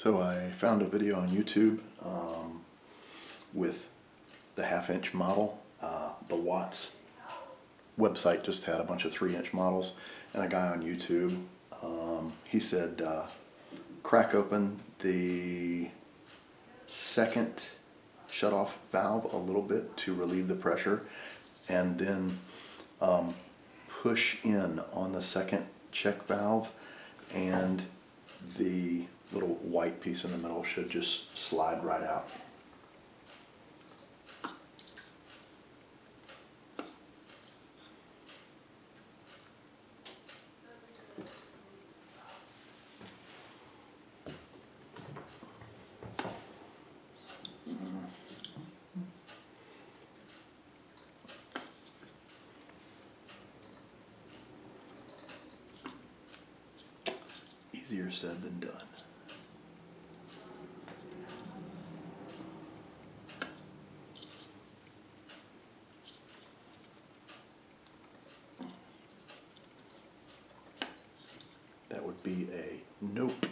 So I found a video on YouTube with the 1/2-inch model. The Watts website just had a bunch of 3-inch models, and a guy on YouTube, he said crack open the second shutoff valve a little bit to relieve the pressure, and then push in on the second check valve, and the little white piece in the middle should just slide right out. Easier said than done. That would be a nope.